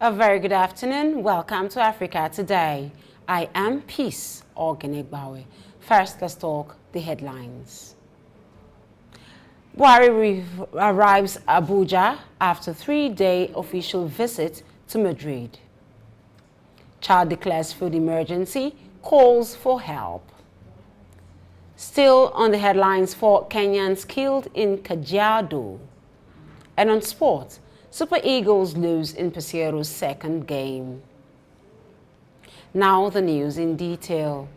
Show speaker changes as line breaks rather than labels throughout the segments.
A very good afternoon. Welcome to Africa Today. I am Peace Ogenegbawe. First, let's talk the headlines. Buhari arrives Abuja after 3-day official visit to Madrid. Chad declares food emergency, calls for help. Still on the headlines, 4 Kenyans killed in Kajiado. And on sport, Super Eagles lose in Pesiero's second game. Now the news in detail.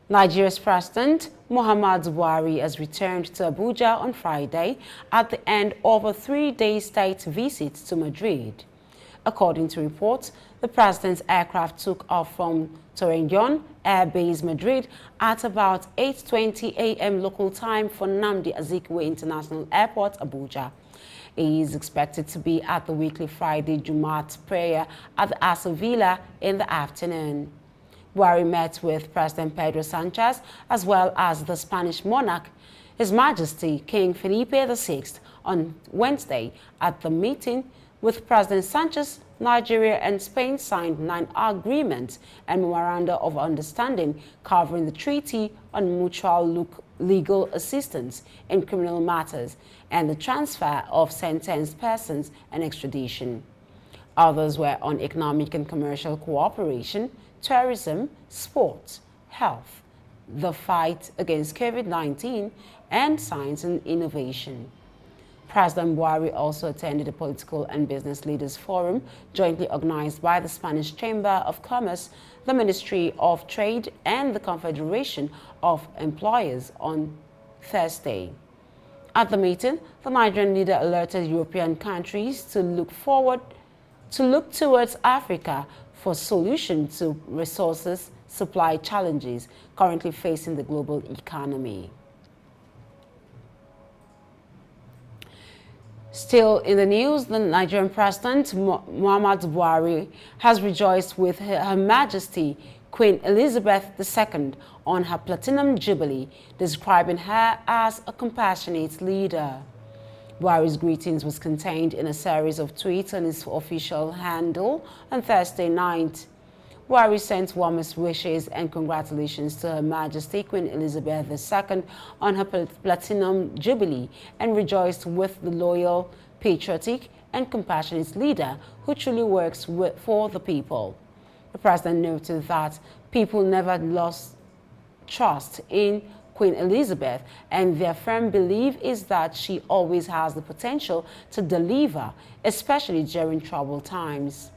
Nigeria's President Muhammadu Buhari has returned to Abuja on Friday at the end of a 3-day state visit to Madrid. According to reports, the president's aircraft took off from Torrejon Air Base, Madrid at about 8:20 a.m. local time for Nnamdi Azikiwe International Airport, Abuja. He is expected to be at the weekly Friday Jumat prayer at the Asa Villa in the afternoon. Buhari met with President Pedro Sanchez as well as the Spanish monarch, His Majesty King Felipe VI, on Wednesday. At the meeting with President Sanchez, Nigeria and Spain signed 9 agreements and memoranda of understanding covering the Treaty on Mutual Legal Assistance in Criminal Matters and the transfer of sentenced persons and extradition. Others were on economic and commercial cooperation, tourism, sports, health, the fight against COVID-19, and science and innovation. President Buhari also attended a political and business leaders forum jointly organized by the Spanish Chamber of Commerce, the Ministry of Trade, and the Confederation of Employers on Thursday. At the meeting, the Nigerian leader alerted European countries to look towards Africa for solutions to resources supply challenges currently facing the global economy. Still in the news, the Nigerian President Muhammadu Buhari has rejoiced with Her Majesty Queen Elizabeth II on her Platinum Jubilee, describing her as a compassionate leader. Buhari's greetings was contained in a series of tweets on his official handle on Thursday night. Buhari sent warmest wishes and congratulations to Her Majesty Queen Elizabeth II on her Platinum Jubilee and rejoiced with the loyal, patriotic, and compassionate leader who truly works for the people. The president noted that people never lost trust in Queen Elizabeth, and their firm belief is that she always has the potential to deliver, especially during troubled times.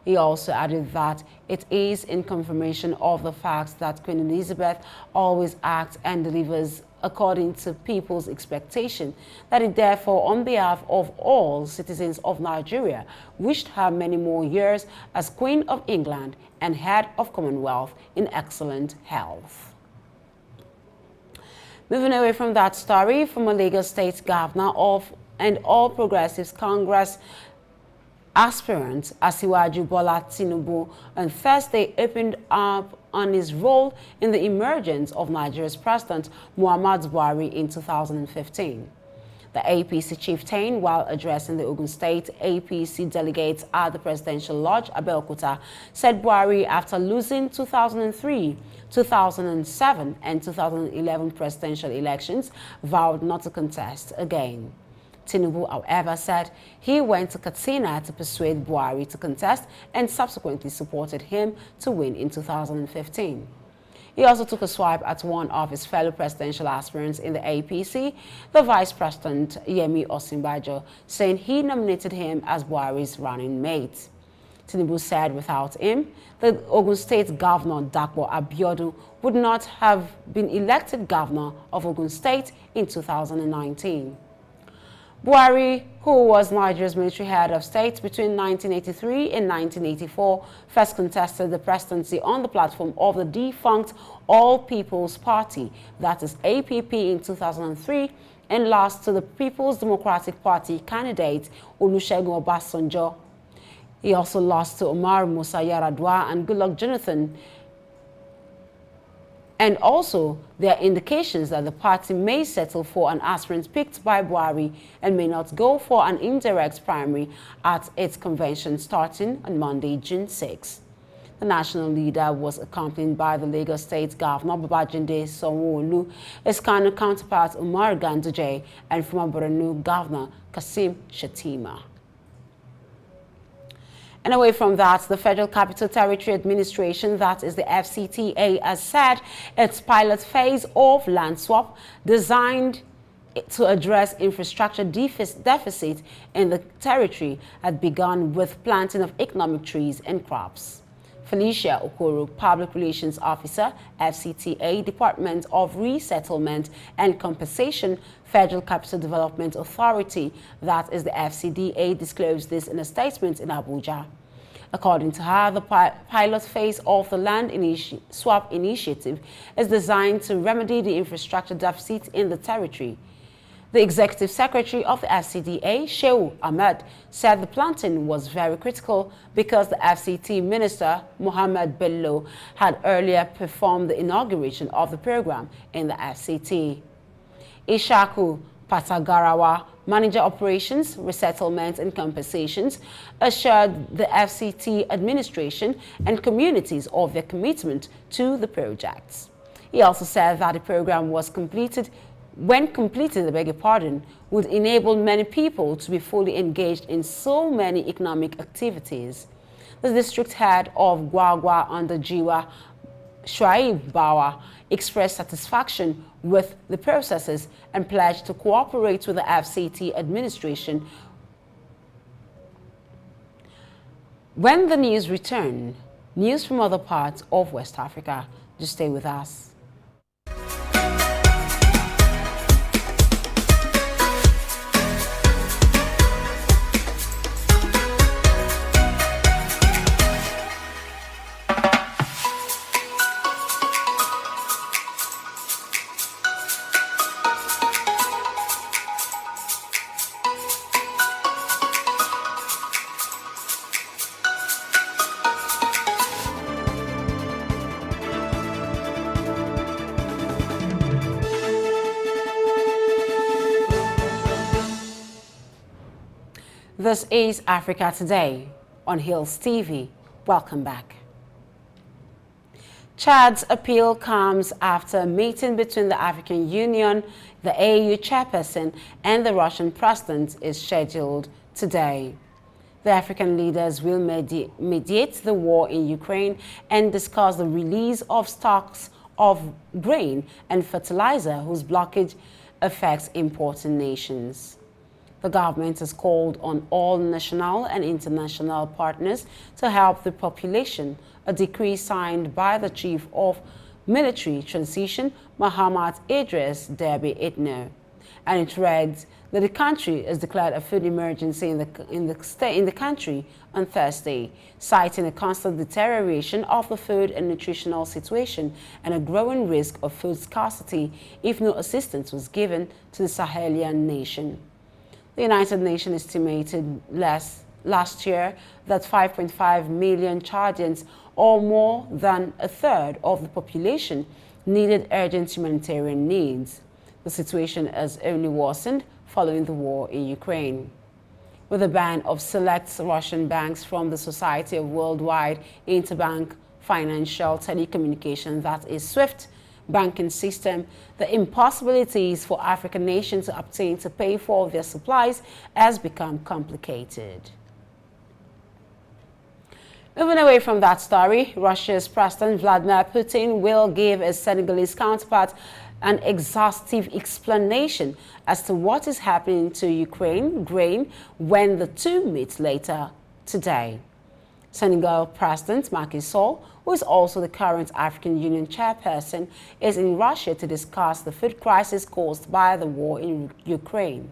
He also added that it is in confirmation of the fact that Queen Elizabeth always acts and delivers according to people's expectation, that he therefore, on behalf of all citizens of Nigeria, wished her many more years as Queen of England and head of Commonwealth in excellent health. Moving away from that story, former Lagos State Governor of and All Progressives Congress aspirant Asiwaju Bola Tinubu on Thursday opened up on his role in the emergence of Nigeria's President Muhammadu Buhari in 2015. The APC chieftain, while addressing the Ogun State APC delegates at the Presidential Lodge, Abeokuta, said Buhari, after losing 2003, 2007, and 2011 presidential elections, vowed not to contest again. Tinubu, however, said he went to Katsina to persuade Buhari to contest and subsequently supported him to win in 2015. He also took a swipe at one of his fellow presidential aspirants in the APC, the Vice President Yemi Osinbajo, saying he nominated him as Buhari's running mate. Tinubu said without him, the Ogun State Governor Dapo Abiodun would not have been elected governor of Ogun State in 2019. Buhari, who was Nigeria's military head of state between 1983 and 1984, first contested the presidency on the platform of the defunct All People's Party, that is APP, in 2003, and lost to the People's Democratic Party candidate Olusegun Obasanjo. He also lost to Omar Musa Yar'Adua and Goodluck Jonathan And also, there are indications that the party may settle for an aspirant picked by Buhari and may not go for an indirect primary at its convention starting on Monday, June 6. The national leader was accompanied by the Lagos State Governor Babajide Sanwo-Olu, his Kano counterpart Umar Ganduje, and former Borno Governor Kasim Shettima. And away from that, the Federal Capital Territory Administration, that is the FCTA, has said its pilot phase of land swap designed to address infrastructure deficit in the territory had begun with planting of economic trees and crops. Felicia Okoro, Public Relations Officer, FCTA, Department of Resettlement and Compensation, Federal Capital Development Authority, that is the FCDA, disclosed this in a statement in Abuja. According to her, the pilot phase of the land swap initiative is designed to remedy the infrastructure deficit in the territory. The Executive Secretary of the FCDA, Shehu Ahmed, said the planting was very critical because the FCT Minister, Mohammed Bello, had earlier performed the inauguration of the program in the FCT. Ishaku Patagarawa, Manager Operations, Resettlement and Compensations, assured the FCT administration and communities of their commitment to the projects. He also said that the program was completed, would enable many people to be fully engaged in so many economic activities. The district head of Gwagwa under Jiwa, Shuaib Bawa, expressed satisfaction with the processes and pledged to cooperate with the FCT administration. When the news return, news from other parts of West Africa. Just stay with us. This is Africa Today on Hills TV. Welcome back. Chad's appeal comes after a meeting between the African Union, the AU chairperson, and the Russian president is scheduled today. The African leaders will mediate the war in Ukraine and discuss the release of stocks of grain and fertilizer whose blockage affects important nations. The government has called on all national and international partners to help the population, a decree signed by the Chief of Military Transition, Muhammad Idris Deby Itno. And it reads that the country has declared a food emergency in the country on Thursday, citing a constant deterioration of the food and nutritional situation and a growing risk of food scarcity if no assistance was given to the Sahelian nation. The United Nations estimated last year that 5.5 million Chadians, or more than a third of the population, needed urgent humanitarian needs. The situation has only worsened following the war in Ukraine. With a ban of select Russian banks from the Society of Worldwide Interbank Financial Telecommunication, that is SWIFT, banking system, the impossibilities for African nations to pay for their supplies has become complicated. Moving away from that story, Russia's President Vladimir Putin will give his Senegalese counterpart an exhaustive explanation as to what is happening to Ukraine grain when the two meet later today. Senegal President Macky Sall, who is also the current African Union chairperson, is in Russia to discuss the food crisis caused by the war in Ukraine.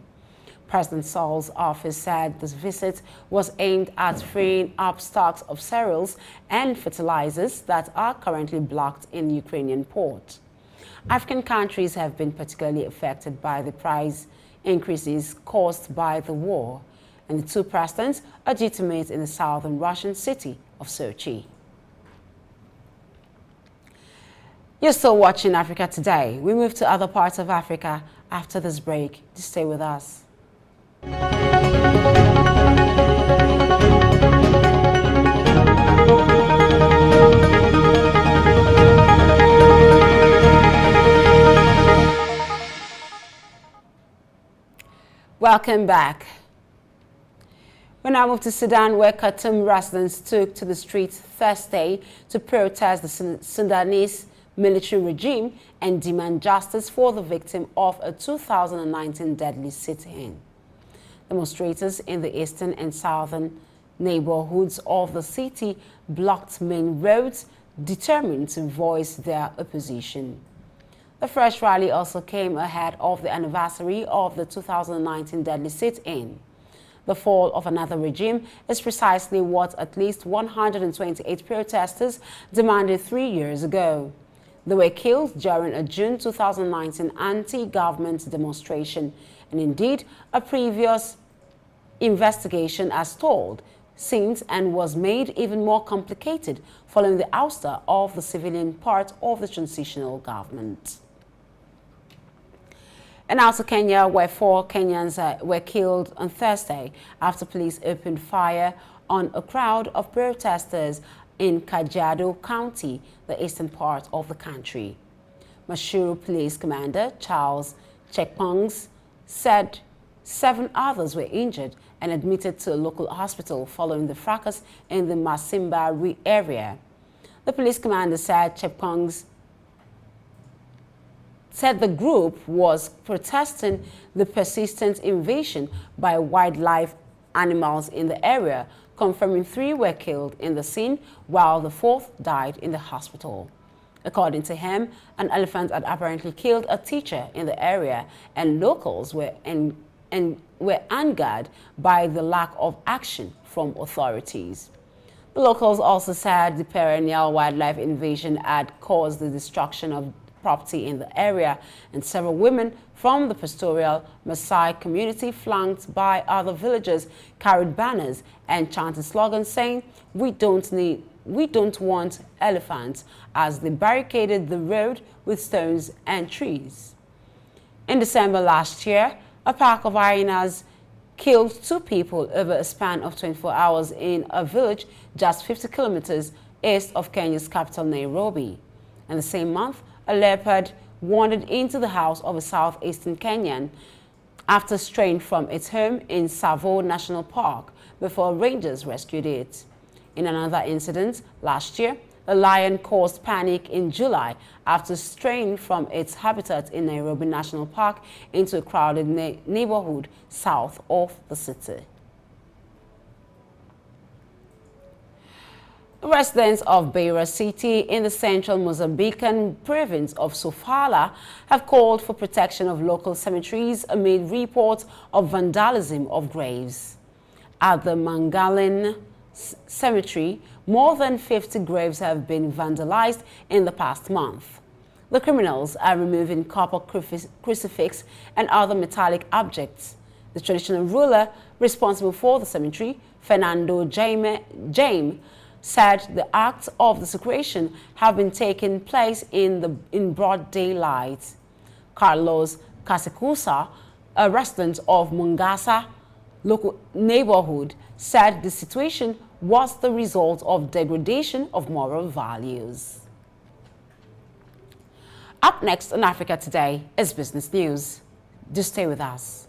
President Sall's office said this visit was aimed at freeing up stocks of cereals and fertilizers that are currently blocked in Ukrainian ports. African countries have been particularly affected by the price increases caused by the war, and the two presidents are due to meet in the southern Russian city of Sochi. You're still watching Africa Today. We move to other parts of Africa after this break. Just stay with us. Welcome back. We now move to Sudan, where Khartoum residents took to the streets Thursday to protest the Sudanese military regime and demand justice for the victim of a 2019 deadly sit-in. Demonstrators in the eastern and southern neighborhoods of the city blocked main roads, determined to voice their opposition. The fresh rally also came ahead of the anniversary of the 2019 deadly sit-in. The fall of another regime is precisely what at least 128 protesters demanded 3 years ago. They were killed during a June 2019 anti-government demonstration, and indeed a previous investigation has stalled since and was made even more complicated following the ouster of the civilian part of the transitional government. And now to Kenya, where 4 Kenyans were killed on Thursday after police opened fire on a crowd of protesters in Kajiado County, the eastern part of the country. Mashuru Police Commander Charles Chekpongs said 7 others were injured and admitted to a local hospital following the fracas in the Masimba area. The police commander said Chekpongs said the group was protesting the persistent invasion by wildlife animals in the area, confirming 3 were killed in the scene while the 4th died in the hospital. According to him, an elephant had apparently killed a teacher in the area, and locals were angered by the lack of action from authorities. The locals also said the perennial wildlife invasion had caused the destruction of property in the area, and several women from the pastoral Maasai community, flanked by other villagers, carried banners and chanted slogans saying, we don't want elephants, as they barricaded the road with stones and trees. In December last year, a pack of hyenas killed 2 people over a span of 24 hours in a village just 50 kilometers east of Kenya's capital, Nairobi. And the same month, a leopard wandered into the house of a southeastern Kenyan after straying from its home in Tsavo National Park before rangers rescued it. In another incident last year, a lion caused panic in July after straying from its habitat in Nairobi National Park into a crowded neighborhood south of the city. Residents of Beira City in the central Mozambican province of Sofala have called for protection of local cemeteries amid reports of vandalism of graves. At the Mangalin Cemetery, more than 50 graves have been vandalized in the past month. The criminals are removing copper crucifix and other metallic objects. The traditional ruler responsible for the cemetery, Fernando Jaime, said the acts of desecration have been taking place in broad daylight. Carlos Casikusa, a resident of Mungasa local neighborhood, said the situation was the result of degradation of moral values. Up next on Africa Today is business news. Do stay with us.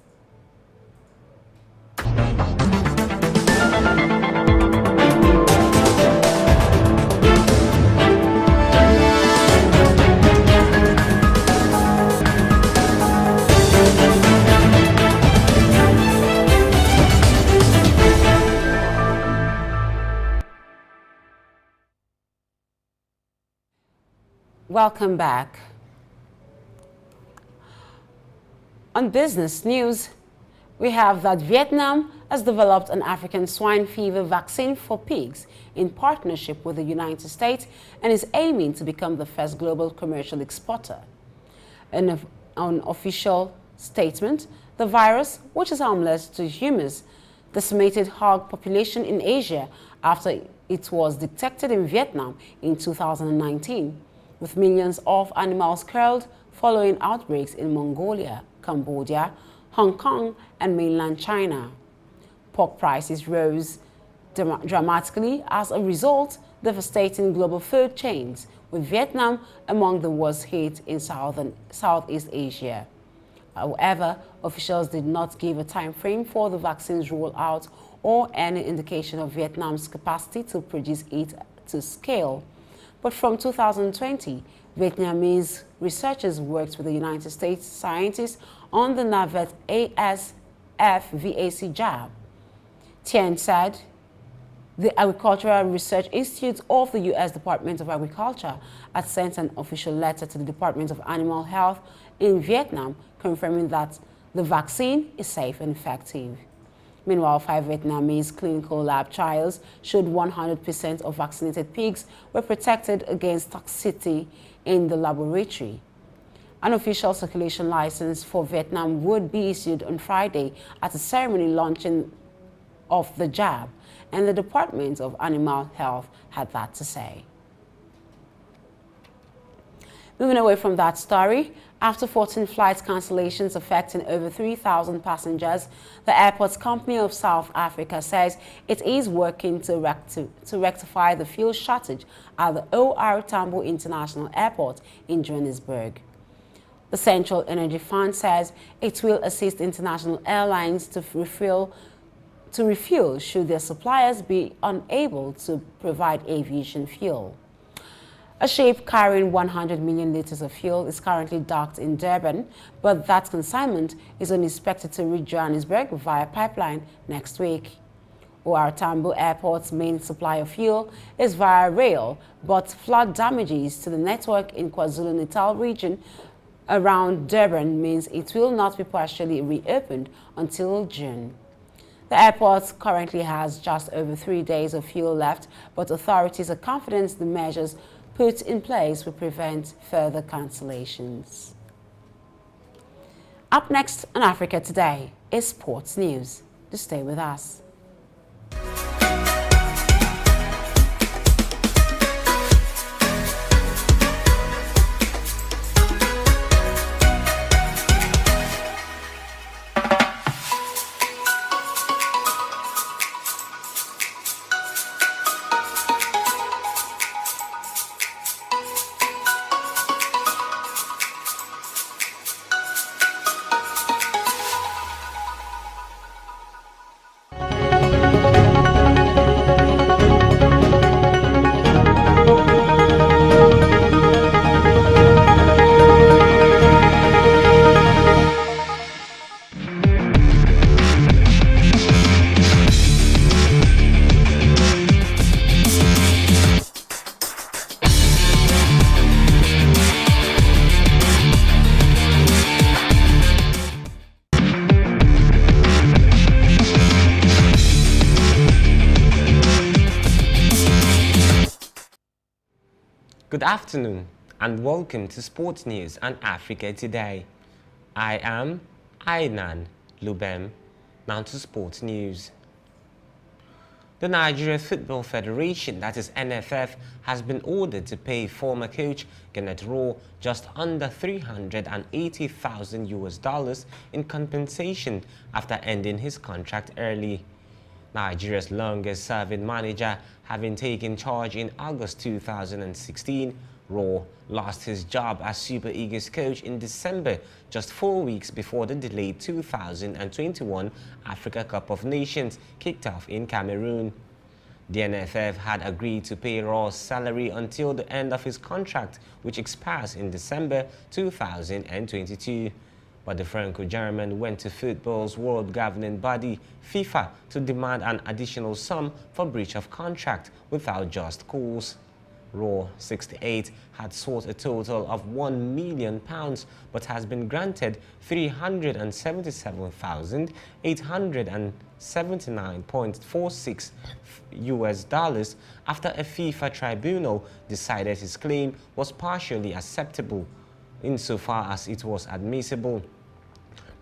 Welcome back. On business news, we have that Vietnam has developed an African swine fever vaccine for pigs in partnership with the United States and is aiming to become the first global commercial exporter. In an official statement, the virus, which is harmless to humans, decimated hog population in Asia after it was detected in Vietnam in 2019. with millions of animals killed following outbreaks in Mongolia, Cambodia, Hong Kong, and mainland China. Pork prices rose dramatically as a result, devastating global food chains, with Vietnam among the worst hit in Southeast Asia. However, officials did not give a time frame for the vaccine's rollout or any indication of Vietnam's capacity to produce it to scale. But from 2020, Vietnamese researchers worked with the United States scientists on the Navet ASF-VAC jab. Tien said the Agricultural Research Institute of the U.S. Department of Agriculture had sent an official letter to the Department of Animal Health in Vietnam confirming that the vaccine is safe and effective. Meanwhile, 5 Vietnamese clinical lab trials showed 100% of vaccinated pigs were protected against toxicity in the laboratory. An official circulation license for Vietnam would be issued on Friday at a ceremony launching of the jab, and the Department of Animal Health had that to say. Moving away from that story, after 14 flight cancellations affecting over 3,000 passengers, the Airports Company of South Africa says it is working to rectify the fuel shortage at the OR Tambo International Airport in Johannesburg. The Central Energy Fund says it will assist international airlines to refuel should their suppliers be unable to provide aviation fuel. A ship carrying 100 million liters of fuel is currently docked in Durban, but that consignment is only expected to reach Johannesburg via pipeline next week. OR Tambo Airport's main supply of fuel is via rail, but flood damages to the network in KwaZulu-Natal region around Durban means it will not be partially reopened until June. The airport currently has just over 3 days of fuel left, but authorities are confident the measures put in place will prevent further cancellations. Up next on Africa Today is sports news. Just stay with us.
Good afternoon and welcome to Sports News and Africa Today. I am Ainan Lubem. Now to Sports News. The Nigeria Football Federation, that is NFF, has been ordered to pay former coach Kenneth Rowe just under $380,000 in compensation after ending his contract early. Nigeria's longest-serving manager, having taken charge in August 2016, Rowe lost his job as Super Eagles coach in December, just 4 weeks before the delayed 2021 Africa Cup of Nations kicked off in Cameroon. The NFF had agreed to pay Rowe's salary until the end of his contract, which expires in December 2022. But the Franco-German went to football's world governing body, FIFA, to demand an additional sum for breach of contract without just cause. Rowe, 68, had sought a total of £1 million, but has been granted $377,879.46 after a FIFA tribunal decided his claim was partially acceptable, insofar as it was admissible.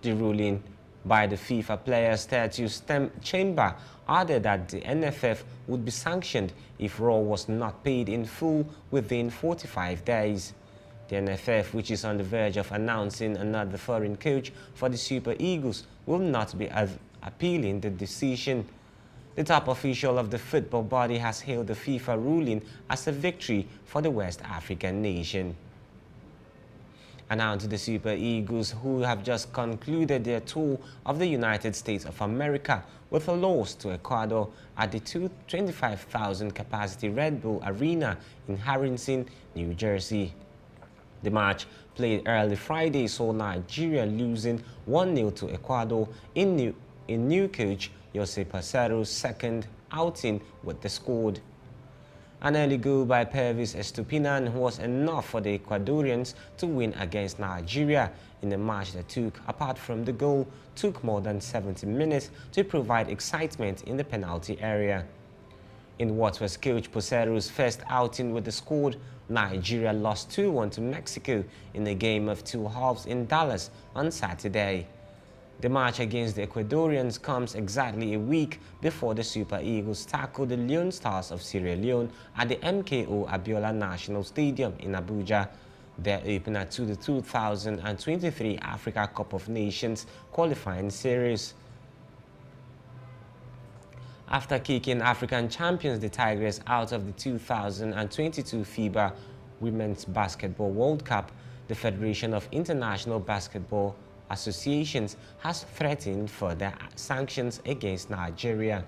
The ruling by the FIFA Players Statutes Chamber added that the NFF would be sanctioned if Raw was not paid in full within 45 days. The NFF, which is on the verge of announcing another foreign coach for the Super Eagles, will not be appealing the decision. The top official of the football body has hailed the FIFA ruling as a victory for the West African nation. And now to the Super Eagles, who have just concluded their tour of the United States of America with a loss to Ecuador at the 25,000 capacity Red Bull Arena in Harrison, New Jersey. The match, played early Friday, saw Nigeria losing 1-0 to Ecuador in new coach Jose Pesero's second outing with the squad. An early goal by Pervis Estupinan was enough for the Ecuadorians to win against Nigeria in a match that apart from the goal, took more than 70 minutes to provide excitement in the penalty area. In what was coach Pesero's first outing with the squad, Nigeria lost 2-1 to Mexico in a game of two halves in Dallas on Saturday. The match against the Ecuadorians comes exactly a week before the Super Eagles tackle the Leone Stars of Sierra Leone at the MKO Abiola National Stadium in Abuja. Their opener to the 2023 Africa Cup of Nations qualifying series. After kicking African champions the Tigers out of the 2022 FIBA Women's Basketball World Cup, the Federation of International Basketball Associations has threatened further sanctions against Nigeria.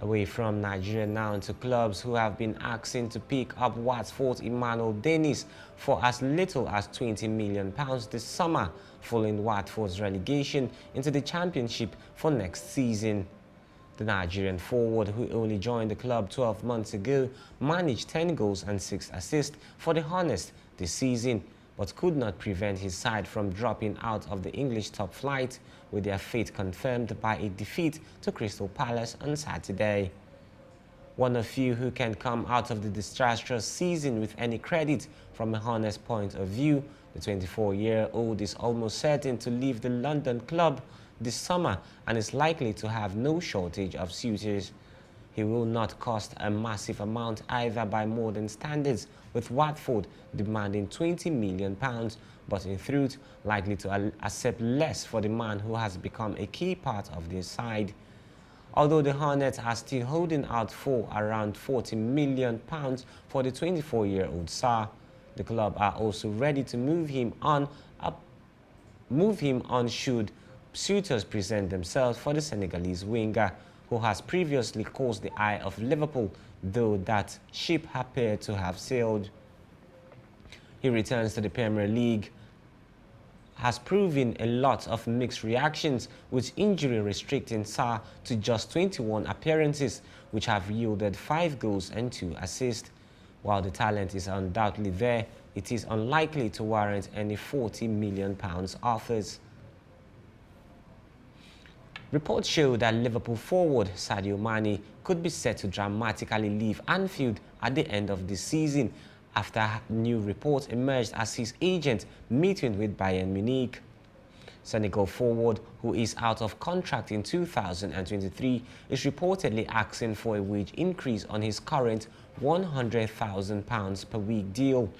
Away from Nigeria now to clubs who have been asking to pick up Watford's Emmanuel Dennis for as little as £20 million this summer, following Watford's relegation into the Championship for next season. The Nigerian forward, who only joined the club 12 months ago, managed 10 goals and 6 assists for the Hornets this season, but could not prevent his side from dropping out of the English top flight, with their fate confirmed by a defeat to Crystal Palace on Saturday. One of few who can come out of the disastrous season with any credit from a Hornets point of view, the 24-year-old is almost certain to leave the London club this summer and is likely to have no shortage of suitors. He will not cost a massive amount either by modern standards, with Watford demanding £20 million, but in truth likely to accept less for the man who has become a key part of their side. Although the Hornets are still holding out for around £40 million for the 24-year-old star, the club are also ready to move him on should suitors present themselves for the Senegalese winger, who has previously caused the eye of Liverpool, though that ship appeared to have sailed. He returns to the Premier League has proven a lot of mixed reactions, with injury restricting Sarr to just 21 appearances, which have yielded 5 goals and 2 assists. While the talent is undoubtedly there, it is unlikely to warrant any £40 million offers. Reports show that Liverpool forward Sadio Mane could be set to dramatically leave Anfield at the end of this season, after new reports emerged as his agent meeting with Bayern Munich. Senegal forward, who is out of contract in 2023, is reportedly asking for a wage increase on his current £100,000 per week deal.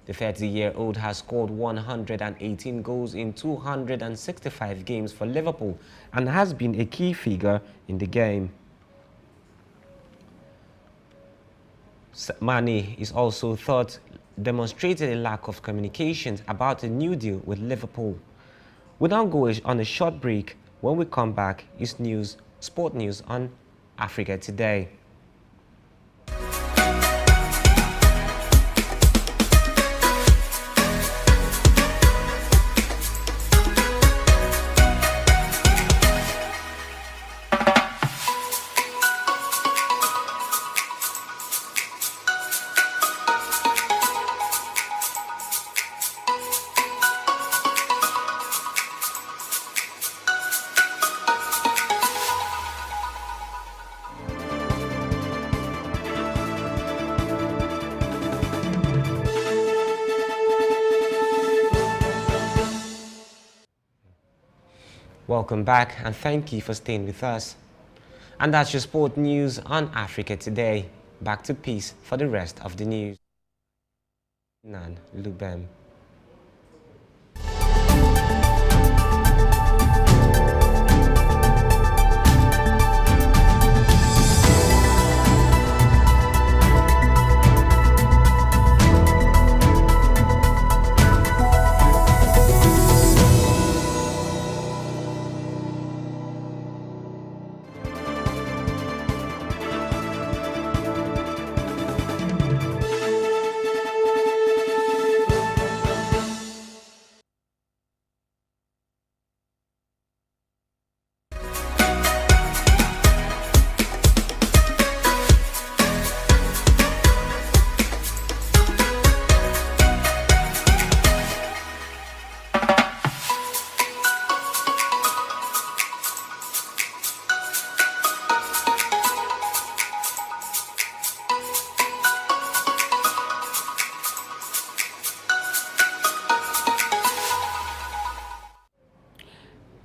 The 30-year-old has scored 118 goals in 265 games for Liverpool and has been a key figure in the game. Mane is also thought demonstrated a lack of communications about a new deal with Liverpool. We'll now go on a short break. When we come back, it's sport news on Africa Today. Welcome back and thank you for staying with us. And that's your sport news on Africa Today. Back to Peace for the rest of the news. Nan Lubem.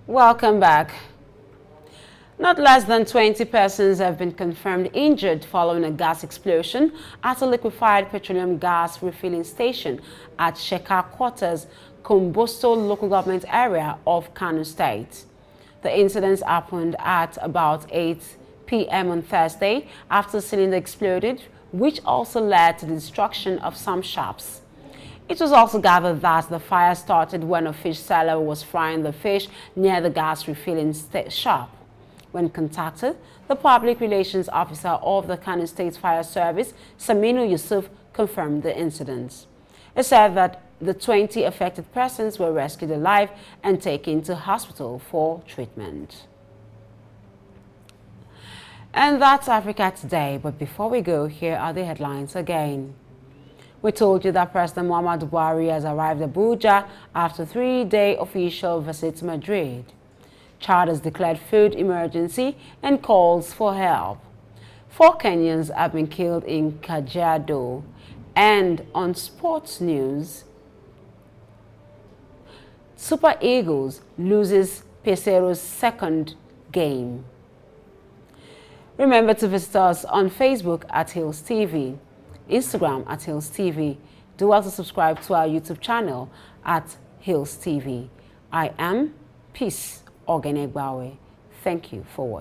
Welcome back. Not less than 20 persons have been confirmed injured following a gas explosion at a liquefied petroleum gas refilling station at Sheka Quarters, Kombosto local government area of Kano State. The incident happened at about 8 p.m. on Thursday after the cylinder exploded, which also led to the destruction of some shops. It was also gathered that the fire started when a fish seller was frying the fish near the gas refilling shop. When contacted, the public relations officer of the Kano State Fire Service, Saminu Yusuf, confirmed the incident. He said that the 20 affected persons were rescued alive and taken to hospital for treatment. And that's Africa Today. But before we go, here are the headlines again. We told you that President Muhammadu Buhari has arrived at Abuja after a 3-day official visit to Madrid. Chad has declared food emergency and calls for help. 4 Kenyans have been killed in Kajiado. And on sports news, Super Eagles loses Pesero's second game. Remember to visit us on Facebook at Hills TV, Instagram at Hills TV. Do also subscribe to our YouTube channel at Hills TV. I am Peace Ogenegbawe. Thank you for watching.